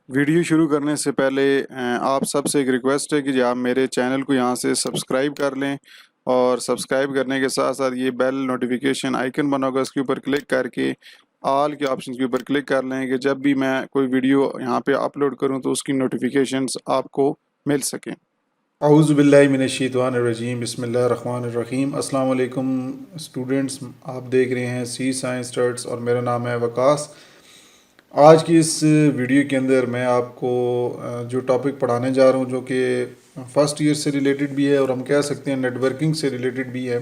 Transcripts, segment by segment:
Video شروع کرنے سے پہلے آپ سب سے ایک ریکویسٹ ہے کہ آپ میرے چینل کو یہاں سے سبسکرائب کر لیں، اور سبسکرائب کرنے کے ساتھ ساتھ یہ بیل نوٹیفیکیشن آئیکن بنا ہوگا، اس کے اوپر کلک کر کے آل کے آپشنز کے اوپر کلک کر لیں کہ جب بھی میں کوئی ویڈیو یہاں پہ اپلوڈ کروں تو اس کی نوٹیفیکیشنز آپ کو مل سکیں۔ اعوذ باللہ من الشیطان الرجیم، بسم اللہ الرحمن الرحیم۔ السلام علیکم اسٹوڈنٹس، آپ دیکھ رہے ہیں سی سائنس اسٹارٹس اور میرا نام ہے وقاص۔ آج کی اس ویڈیو کے اندر میں آپ کو جو ٹاپک پڑھانے جا رہا ہوں جو کہ فرسٹ ایئر سے ریلیٹڈ بھی ہے، اور ہم کہہ سکتے ہیں نیٹ ورکنگ سے ریلیٹڈ بھی ہے۔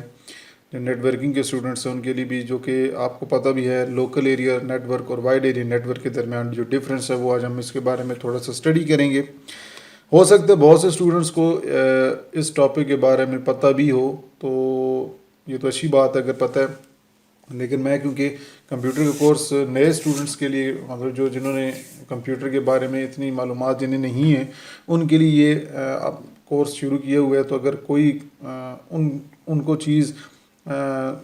جو نیٹ ورکنگ کے اسٹوڈنٹس ہیں ان کے لیے بھی، جو کہ آپ کو پتہ بھی ہے لوکل ایریا نیٹ ورک اور وائڈ ایریا نیٹ ورک کے درمیان جو ڈفرینس ہے، وہ آج ہم اس کے بارے میں تھوڑا سا اسٹڈی کریں گے۔ ہو سکتا ہے بہت سے اسٹوڈنٹس کو اس ٹاپک کے بارے میں پتہ بھی ہو، تو یہ تو اچھی بات ہے اگر پتہ ہے، لیکن میں کیونکہ کمپیوٹر کا کورس نئے اسٹوڈنٹس کے لیے، مطلب جنہوں نے کمپیوٹر کے بارے میں اتنی معلومات جنہیں نہیں ہیں، ان کے لیے یہ کورس شروع کیا ہوا ہے، تو اگر کوئی ان کو چیز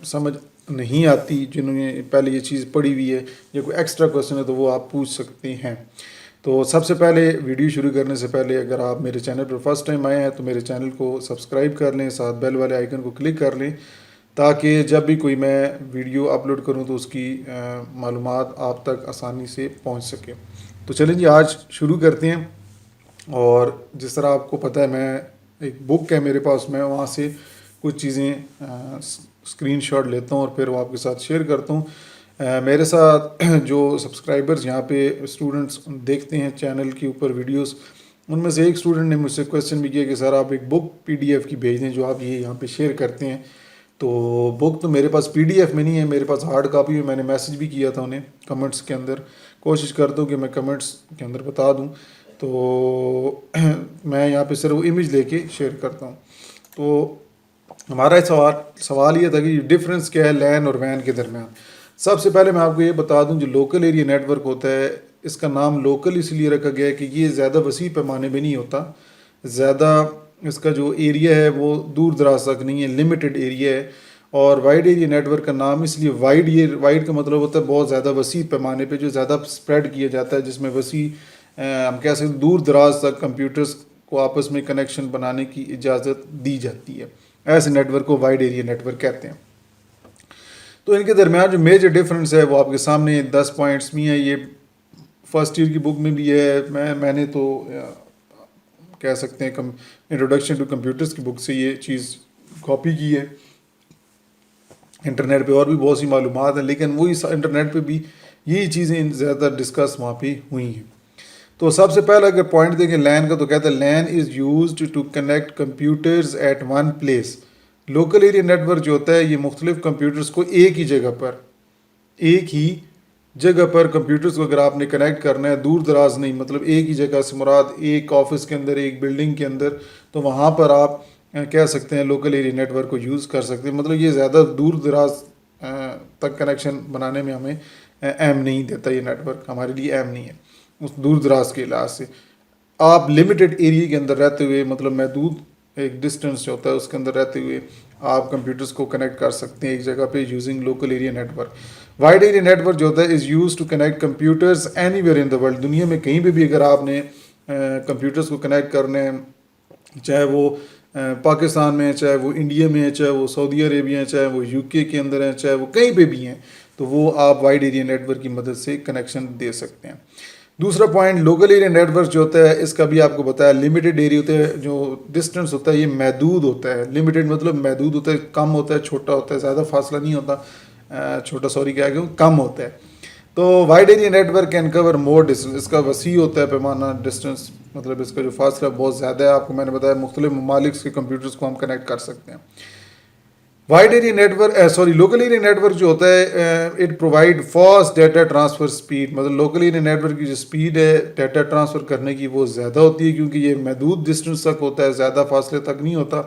سمجھ نہیں آتی، جنہوں نے پہلے یہ چیز پڑھی ہوئی ہے، یا کوئی ایکسٹرا کویسچن ہے تو وہ آپ پوچھ سکتے ہیں۔ تو سب سے پہلے ویڈیو شروع کرنے سے پہلے اگر آپ میرے چینل پر فرسٹ ٹائم آئے ہیں تو میرے چینل کو سبسکرائب کر لیں، ساتھ بیل والے آئیکن کو کلک کر لیں، تاکہ جب بھی کوئی میں ویڈیو اپلوڈ کروں تو اس کی معلومات آپ تک آسانی سے پہنچ سکے۔ تو چلیں جی، آج شروع کرتے ہیں۔ اور جس طرح آپ کو پتہ ہے، میں ایک بک ہے میرے پاس، میں وہاں سے کچھ چیزیں اسکرین شاٹ لیتا ہوں اور پھر وہ آپ کے ساتھ شیئر کرتا ہوں۔ میرے ساتھ جو سبسکرائبرز یہاں پہ اسٹوڈنٹس دیکھتے ہیں چینل کے اوپر ویڈیوز، ان میں سے ایک اسٹوڈنٹ نے مجھ سے کویسچن بھی کیا کہ سر آپ ایک بک پی ڈی ایف کی بھیج دیں جو آپ یہ یہاں پہ شیئر کرتے ہیں۔ تو بک تو میرے پاس پی ڈی ایف میں نہیں ہے، میرے پاس ہارڈ کاپی میں نے میسج بھی کیا تھا انہیں کمنٹس کے اندر، کوشش کرتا ہوں کہ میں کمنٹس کے اندر بتا دوں، تو میں یہاں پہ صرف وہ امیج لے کے شیئر کرتا ہوں۔ تو ہمارا سوال یہ تھا کہ ڈفرینس کیا ہے لین اور وین کے درمیان۔ سب سے پہلے میں آپ کو یہ بتا دوں، جو لوکل ایریا نیٹ ورک ہوتا ہے، اس کا نام لوکل اس لیے رکھا گیا ہے کہ یہ زیادہ وسیع پیمانے میں نہیں ہوتا، زیادہ اس کا جو ایریا ہے وہ دور دراز تک نہیں ہے، لمیٹڈ ایریا ہے۔ اور وائڈ ایریا نیٹ ورک کا نام اس لیے وائڈ کا مطلب ہوتا ہے بہت زیادہ وسیع پیمانے پہ، جو زیادہ اسپریڈ کیا جاتا ہے، جس میں وسیع ہم کہہ سکتے ہیں دور دراز تک کمپیوٹرز کو آپس میں کنیکشن بنانے کی اجازت دی جاتی ہے۔ ایسے نیٹ ورک کو وائڈ ایریا نیٹ ورک کہتے ہیں۔ تو ان کے درمیان جو میجر ڈفرینس ہے وہ آپ کے سامنے 10 پوائنٹس بھی ہیں۔ یہ فرسٹ ایئر کی بک میں بھی ہے، میں نے تو کہہ سکتے ہیں انٹروڈکشن ٹو کمپیوٹرز کی بک سے یہ چیز کاپی کی ہے۔ انٹرنیٹ پہ اور بھی بہت سی معلومات ہیں، لیکن وہی انٹرنیٹ پہ بھی یہی چیزیں زیادہ ڈسکس وہاں پہ ہوئی ہیں۔ تو سب سے پہلا اگر پوائنٹ دیکھیں لین کا، تو کہتے ہیں LAN is used to connect computers at one place. Local area network جو ہوتا ہے یہ مختلف کمپیوٹرز کو ایک ہی جگہ پر کمپیوٹرز کو اگر آپ نے کنیکٹ کرنا ہے، دور دراز نہیں، مطلب ایک ہی جگہ سے مراد ایک آفس کے اندر، ایک بلڈنگ کے اندر، تو وہاں پر آپ کہہ سکتے ہیں لوکل ایریا نیٹ ورک کو یوز کر سکتے ہیں۔ مطلب یہ زیادہ دور دراز تک کنیکشن بنانے میں ہمیں اہم نہیں دیتا، یہ نیٹ ورک ہمارے لیے اہم نہیں ہے اس دور دراز کے لحاظ سے۔ آپ لمیٹڈ ایریا کے اندر رہتے ہوئے، مطلب محدود ایک ڈسٹینس جو ہوتا ہے اس کے اندر رہتے ہوئے آپ کمپیوٹرز کو کنیکٹ کر سکتے ہیں ایک جگہ پہ using local area network. Wide area network جو ہوتا ہے is use to connect computers anywhere in the world. دنیا میں کہیں پہ بھی اگر آپ نے کمپیوٹرز کو کنیکٹ کرنے ہیں، چاہے وہ پاکستان میں ہے، چاہے وہ انڈیا میں ہے، چاہے وہ سعودی عربیہ ہے، چاہے وہ یو کے کے اندر ہیں، چاہے وہ کہیں پہ بھی ہیں، تو وہ آپ وائڈ ایریا نیٹ ورک کی مدد سے کنیکشن دے سکتے ہیں۔ دوسرا point, local area network جو ہوتا ہے اس کا بھی آپ کو بتایا لمیٹڈ ایریا ہوتا ہے، جو ڈسٹینس ہوتا ہے یہ محدود ہوتا ہے۔ لمیٹڈ مطلب محدود ہوتا ہے، کم ہوتا ہے، چھوٹا ہوتا ہے، زیادہ فاصلہ نہیں ہوتا، کم ہوتا ہے۔ تو wide area network can cover more distance, اس کا وسیع ہوتا ہے پیمانہ ڈسٹینس، مطلب اس کا جو فاصلہ بہت زیادہ ہے۔ آپ کو میں نے بتایا مختلف ممالک کے کمپیوٹرز کو ہم کنیکٹ کر سکتے ہیں۔ Wide area network local area network جو ہوتا ہے it provide fast data transfer speed, مطلب لوکل ایریا نیٹ ورک کی جو اسپیڈ ہے ڈیٹا ٹرانسفر کرنے کی وہ زیادہ ہوتی ہے، کیونکہ یہ محدود ڈسٹینس تک ہوتا ہے، زیادہ فاصلے تک نہیں ہوتا۔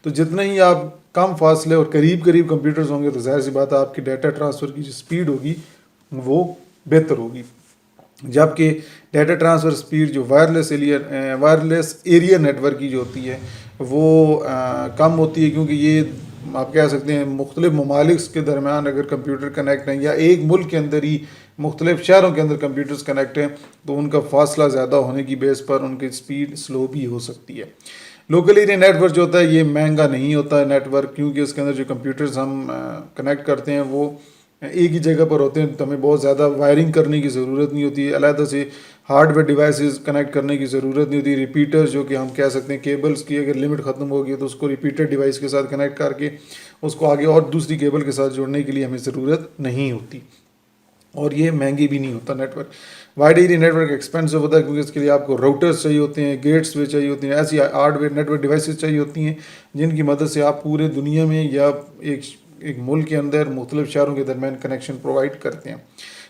تو جتنے ہی آپ کم فاصلے اور قریب کمپیوٹرز ہوں گے تو ظاہر سی بات ہے آپ کی ڈیٹا ٹرانسفر کی جو اسپیڈ ہوگی وہ بہتر ہوگی۔ جبکہ ڈیٹا ٹرانسفر اسپیڈ جو وائرلیس ایریا نیٹ ورک کی جو ہوتی ہے وہ کم ہوتی ہے، کیونکہ یہ آپ کہہ سکتے ہیں مختلف ممالک کے درمیان اگر کمپیوٹر کنیکٹ ہیں یا ایک ملک کے اندر ہی مختلف شہروں کے اندر کمپیوٹرز کنیکٹ ہیں تو ان کا فاصلہ زیادہ ہونے کی بیس پر ان کی سپیڈ سلو بھی ہو سکتی ہے. لوکل ایریا نیٹ ورک جو ہوتا ہے یہ مہنگا نہیں ہوتا ہے نیٹ ورک، کیونکہ اس کے اندر جو کمپیوٹرز ہم کنیکٹ کرتے ہیں وہ ایک ہی جگہ پر ہوتے ہیں، تو ہمیں بہت زیادہ وائرنگ کرنے کی ضرورت نہیں ہوتی ہے، علیحدہ سے ہارڈ ویئر ڈیوائسز کنیکٹ کرنے کی ضرورت نہیں ہوتی. ریپیٹرز جو کہ ہم کہہ سکتے ہیں کیبلز کی اگر لمٹ ختم ہوگی تو اس کو ریپیٹر ڈیوائس کے ساتھ کنیکٹ کر کے اس کو آگے اور دوسری کیبل کے ساتھ جوڑنے کے لیے ہمیں ضرورت نہیں ہوتی، اور یہ مہنگی بھی نہیں ہوتا network. Wide area network expensive ہوتا ہے کیونکہ اس کے لیے آپ کو راؤٹرز چاہیے ہوتے ہیں، گیٹس وے چاہیے ہوتی ہیں، ایسی hardware network devices چاہیے ہوتی ہیں جن کی مدد سے آپ پورے دنیا میں یا ایک ملک کے اندر مختلف شہروں کے درمیان کنیکشن پرووائڈ کرتے ہیں،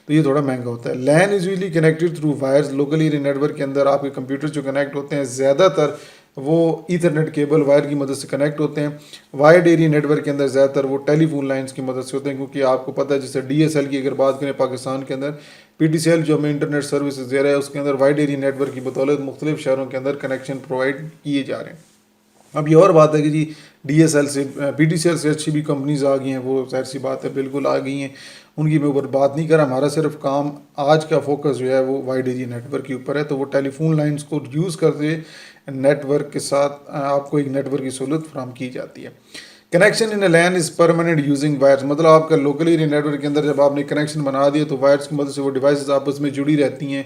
تو یہ تھوڑا مہنگا ہوتا ہے. LAN is usually connected through wires. Local area network کے اندر آپ کے کمپیوٹر جو کنیکٹ ہوتے ہیں زیادہ تر وہ ایتھرنیٹ کیبل وائر کی مدد سے کنیکٹ ہوتے ہیں. وائڈ ایریا نیٹ ورک کے اندر زیادہ تر وہ ٹیلی فون لائنس کی مدد سے ہوتے ہیں، کیونکہ آپ کو پتہ ہے جیسے ڈی ایس ایل کی اگر بات کریں پاکستان کے اندر، پی ٹی سی ایل جو ہمیں انٹرنیٹ سروسز دے رہا ہے اس کے اندر وائڈ ایریا نیٹ ورک کی بدولت مختلف شہروں کے اندر کنیکشن پرووائڈ کیے جا رہے ہیں. اب یہ اور بات ہے کہ جی ڈی ایس ایل سے پی ٹی سی ایل سے اچھی بھی کمپنیز آ گئی ہیں، وہ ظاہر سی بات ہے بالکل آ گئی ہیں، ان کی میں اوپر بات نہیں کر رہا. ہمارا صرف کام آج کا فوکس جو ہے وہ وائڈ ایریا نیٹ ورک کے اوپر ہے. تو وہ ٹیلی فون لائنس کو یوز کرتے نیٹ ورک کے ساتھ آپ کو ایک نیٹ ورک کی سہولت فراہم کی جاتی ہے. Connection in a LAN is permanent using wires. مطلب آپ کا لوکل ایریا نیٹ ورک کے اندر جب آپ نے کنیکشن بنا دیا تو وائرس کی مدد سے وہ ڈیوائسز آپس میں جڑی رہتی ہیں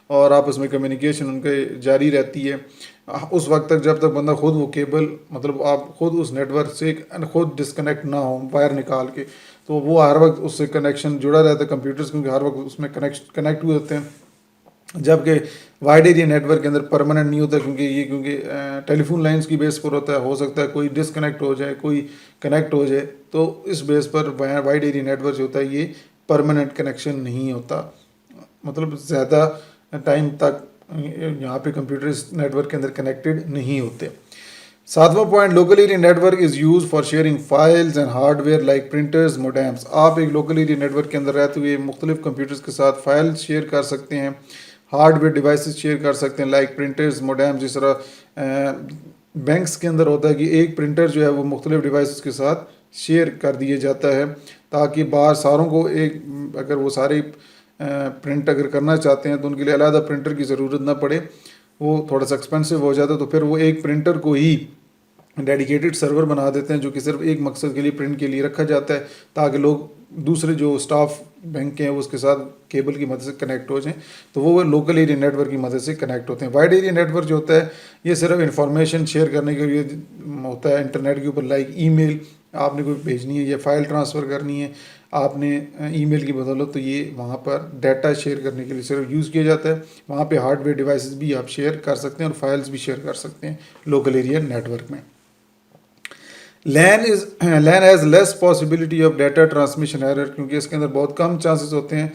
اور آپس میں کمیونیکیشن ان کے جاری رہتی ہے اس وقت تک جب تک بندہ خود وہ کیبل مطلب آپ خود اس نیٹ ورک سے خود ڈسکنیکٹ نہ ہو وائر نکال کے، تو وہ ہر وقت اس سے کنیکشن جڑا رہتا ہے کمپیوٹرز، کیونکہ ہر وقت اس میں کنیکٹ ہوئے ہوتے ہیں. جبکہ وائڈ ایریا نیٹ ورک کے اندر پرماننٹ نہیں ہوتا، کیونکہ ٹیلی فون لائنس کی بیس پر ہوتا ہے. ہو سکتا ہے کوئی ڈسکنیکٹ ہو جائے، کوئی کنیکٹ ہو جائے، تو اس بیس پر وائڈ ایریا نیٹ ورک جو ہوتا ہے یہ پرماننٹ کنیکشن نہیں ہوتا، مطلب زیادہ ٹائم تک یہاں پہ کمپیوٹرز نیٹ ورک کے اندر کنیکٹڈ نہیں ہوتے. 7واں point, local area network is use for sharing files and hardware like printers modems. آپ ایک لوکل ایریا نیٹ ورک کے اندر رہتے ہوئے مختلف کمپیوٹرز کے ساتھ فائل شیئر کر سکتے ہیں، ہارڈ ویئر ڈیوائسز شیئر کر سکتے ہیں لائک پرنٹرز موڈیمس. جس طرح بینکس کے اندر ہوتا ہے کہ ایک پرنٹر جو ہے وہ مختلف ڈیوائسز کے ساتھ شیئر کر دیا جاتا ہے تاکہ باہر ساروں کو ایک اگر وہ سارے پرنٹ اگر کرنا چاہتے ہیں تو ان کے لیے علیحدہ پرنٹر کی ضرورت نہ پڑے، وہ تھوڑا سا ایکسپینسو ہو جاتا ہے. تو پھر وہ ایک پرنٹر کو ہی ڈیڈیکیٹڈ سرور بنا دیتے ہیں جو کہ صرف ایک مقصد کے لیے پرنٹ کے لیے رکھا جاتا ہے تاکہ لوگ دوسرے جو سٹاف بینک کے ہیں اس کے ساتھ کیبل کی مدد سے کنیکٹ ہو جائیں، تو وہ لوکل ایریا نیٹ ورک کی مدد سے کنیکٹ ہوتے ہیں. وائڈ ایریا نیٹ ورک جو ہوتا ہے یہ صرف انفارمیشن شیئر کرنے کے لیے ہوتا ہے انٹرنیٹ کے اوپر، لائک ای میل آپ نے کوئی بھیجنی ہے یا فائل ٹرانسفر کرنی ہے آپ نے ای میل کی بدولت، تو یہ وہاں پر ڈیٹا شیئر کرنے کے لیے صرف یوز کیا جاتا ہے. وہاں پہ ہارڈ ویئر ڈیوائسز بھی آپ شیئر کر سکتے ہیں اور فائلز بھی شیئر کر سکتے ہیں لوکل ایریا نیٹ ورک میں. LAN has less possibility of data transmission error, کیونکہ اس کے اندر بہت کم چانسز ہوتے ہیں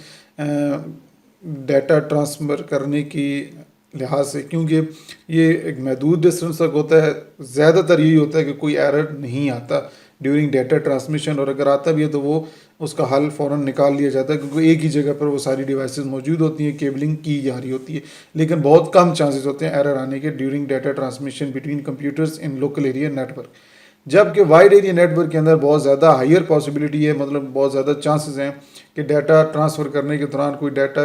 ڈیٹا ٹرانسفر کرنے کی لحاظ سے، کیونکہ یہ ایک محدود ڈسٹنس تک ہوتا ہے. زیادہ تر یہی ہوتا ہے کہ کوئی ایرر نہیں آتا ڈیورنگ ڈیٹا ٹرانسمیشن، اور اگر آتا بھی ہے تو وہ اس کا حل فوراً نکال لیا جاتا ہے کیونکہ ایک ہی جگہ پر وہ ساری ڈیوائسز موجود ہوتی ہیں، کیبلنگ کی جا رہی ہوتی ہے. لیکن بہت کم چانسز ہوتے ہیں ایرر آنے کے during data transmission between computers in local area network. جبکہ وائڈ ایریا نیٹ ورک کے اندر بہت زیادہ ہائر پاسبلٹی ہے، مطلب بہت زیادہ چانسز ہیں کہ ڈیٹا ٹرانسفر کرنے کے دوران کوئی ڈیٹا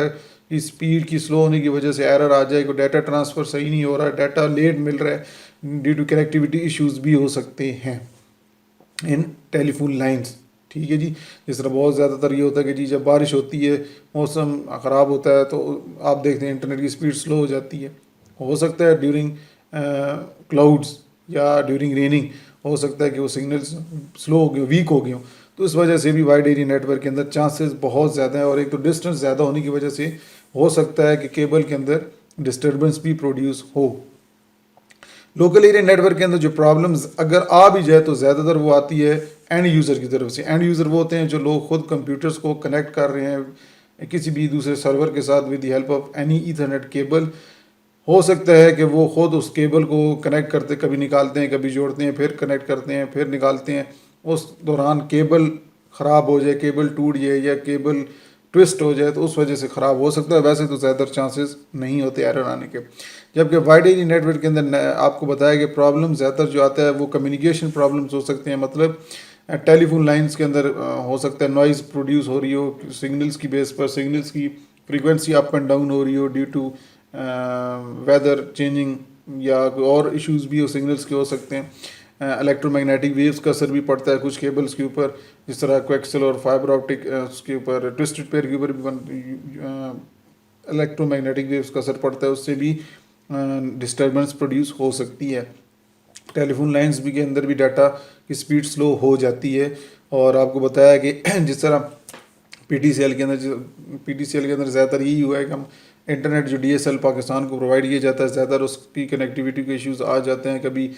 کی سپیڈ کی سلو ہونے کی وجہ سے ایرر آ جائے، کوئی ڈیٹا ٹرانسفر صحیح نہیں ہو رہا ہے، ڈیٹا لیٹ مل رہا ہے، ڈیو ٹو کنیکٹیوٹی ایشوز بھی ہو سکتے ہیں ان ٹیلی فون لائنس. ٹھیک ہے جی. جس طرح بہت زیادہ تر یہ ہوتا ہے کہ جی جب بارش ہوتی ہے موسم خراب ہوتا ہے تو آپ دیکھتے ہیں انٹرنیٹ کی سپیڈ سلو ہو جاتی ہے. ہو سکتا ہے ڈیورنگ کلاؤڈس یا ڈیورنگ ریننگ ہو سکتا ہے کہ وہ سگنلز سلو ہو گئے، ویک ہو گئے ہوں، تو اس وجہ سے بھی وائڈ ایریا نیٹ ورک کے اندر چانسز بہت زیادہ ہیں. اور ایک تو ڈسٹنس زیادہ ہونے کی وجہ سے ہو سکتا ہے کہ کیبل کے اندر ڈسٹربنس بھی پروڈیوس ہو. لوکل ایریا نیٹ ورک کے اندر جو پرابلمز اگر آ بھی جائے تو زیادہ تر وہ آتی ہے اینڈ یوزر کی طرف سے. اینڈ یوزر وہ ہوتے ہیں جو لوگ خود کمپیوٹرز کو کنیکٹ کر رہے ہیں کسی بھی دوسرے سرور کے ساتھ with the help of any Ethernet cable. ہو سکتا ہے کہ وہ خود اس کیبل کو کنیکٹ کرتے کبھی نکالتے ہیں، کبھی جوڑتے ہیں، پھر کنیکٹ کرتے ہیں، پھر نکالتے ہیں. اس دوران کیبل خراب ہو جائے، کیبل ٹوٹ جائے یا کیبل ٹوسٹ ہو جائے تو اس وجہ سے خراب ہو سکتا ہے. ویسے تو زیادہ چانسز نہیں ہوتے ایرر آنے کے. جبکہ وائڈ ایریا نیٹ ورک کے اندر آپ کو بتایا کہ پرابلم زیادہ تر جو آتا ہے وہ کمیونیکیشن پرابلمس ہو سکتے ہیں. مطلب ٹیلی فون لائنس کے اندر ہو سکتا ہے نوائز پروڈیوس ہو رہی ہو سگنلس کی بیس پر، سگنلس کی فریکوینسی اپ اینڈ ڈاؤن ہو رہی ہو ڈیو ٹو ویدر چینجنگ، یا کوئی اور ایشوز بھی ہو سگنلس کے ہو سکتے ہیں. الیکٹرو میگنیٹک ویوز کا اثر بھی پڑتا ہے کچھ کیبلز کے اوپر، جس طرح کویکسل اور فائبر آپٹک اس کے اوپر، ٹوسٹڈ پیئر کے اوپر بھی الیکٹرو میگنیٹک ویوز کا اثر پڑتا ہے، اس سے بھی ڈسٹربنس پروڈیوس ہو سکتی ہے. ٹیلی فون لائنس بھی کے اندر بھی ڈاٹا کی سپیڈ سلو ہو جاتی ہے. اور آپ کو بتایا کہ جس طرح پی ٹی سی ایل کے اندر زیادہ تر یہی ہوا ہے کہ ہم انٹرنیٹ جو ڈی ایس ایل پاکستان کو پرووائڈ کیا جاتا ہے، زیادہ تر اس کی کنیکٹیوٹی کے ایشوز آ جاتے ہیں. کبھی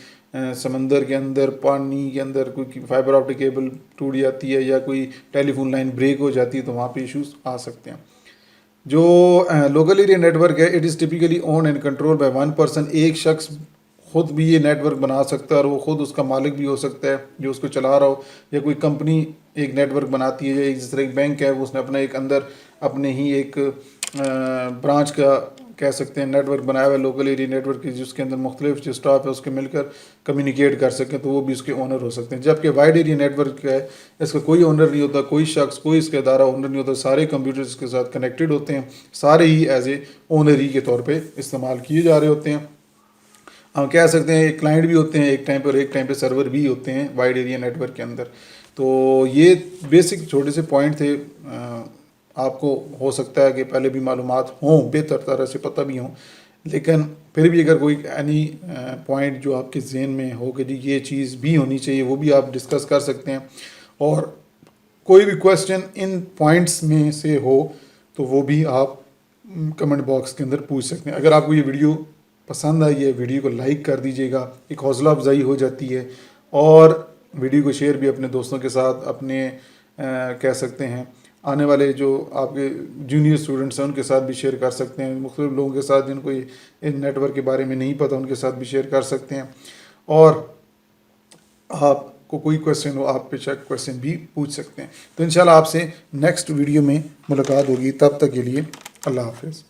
سمندر کے اندر، پانی کے اندر کوئی فائبر آپٹک کیبل ٹوٹ جاتی ہے یا کوئی ٹیلی فون لائن بریک ہو جاتی ہے، تو وہاں پہ ایشوز آ سکتے ہیں. جو لوکل ایریا نیٹ ورک ہے، it is typically own and control by one person. ایک شخص خود بھی یہ نیٹ ورک بنا سکتا ہے اور وہ خود اس کا مالک بھی ہو سکتا ہے جو اس کو چلا رہا ہو، یا کوئی کمپنی ایک نیٹ ورک بناتی ہے، یا جس طرح ایک بینک ہے وہ اس نے اپنا ایک اندر اپنے ہی ایک برانچ کا کہہ سکتے ہیں نیٹ ورک بنایا ہوا ہے لوکل ایریا نیٹ ورک، جس کے اندر مختلف جو اسٹاف ہے اس کے مل کر کمیونیکیٹ کر سکیں، تو وہ بھی اس کے اونر ہو سکتے ہیں. جبکہ وائڈ ایریا نیٹ ورک ہے، اس کا کوئی اونر نہیں ہوتا، کوئی شخص، کوئی اس کا ادارہ اونر نہیں ہوتا، سارے کمپیوٹرز کے ساتھ کنیکٹڈ ہوتے ہیں، سارے ہی ایز اے اونر ہی کے طور پہ استعمال کیے جا رہے ہوتے ہیں. ہم کہہ سکتے ہیں ایک کلائنٹ بھی ہوتے ہیں ایک ٹائم پہ، اور ایک ٹائم پہ سرور بھی ہوتے ہیں وائڈ ایریا نیٹ ورک کے اندر. تو یہ بیسک چھوٹے سے پوائنٹ تھے. آپ کو ہو سکتا ہے کہ پہلے بھی معلومات ہوں، بہتر طرح سے پتہ بھی ہوں، لیکن پھر بھی اگر کوئی اینی پوائنٹ جو آپ کے ذہن میں ہو کہ جی یہ چیز بھی ہونی چاہیے، وہ بھی آپ ڈسکس کر سکتے ہیں. اور کوئی بھی کویسچن ان پوائنٹس میں سے ہو تو وہ بھی آپ کمنٹ باکس کے اندر پوچھ سکتے ہیں. اگر آپ کو یہ ویڈیو پسند آئی ہے، ویڈیو کو لائک کر دیجیے گا، ایک حوصلہ افزائی ہو جاتی ہے. اور ویڈیو کو شیئر بھی اپنے دوستوں کے ساتھ، اپنے کہہ سکتے ہیں آنے والے جو آپ کے جونیئر اسٹوڈنٹس ہیں ان کے ساتھ بھی شیئر کر سکتے ہیں، مختلف لوگوں کے ساتھ جن کو ان نیٹ ورک کے بارے میں نہیں پتہ ان کے ساتھ بھی شیئر کر سکتے ہیں. اور آپ کو کوئی کویسچن ہو آپ بے شک کویسچن بھی پوچھ سکتے ہیں. تو انشاءاللہ آپ سے نیکسٹ ویڈیو میں ملاقات ہوگی. تب تک کے لیے اللہ حافظ.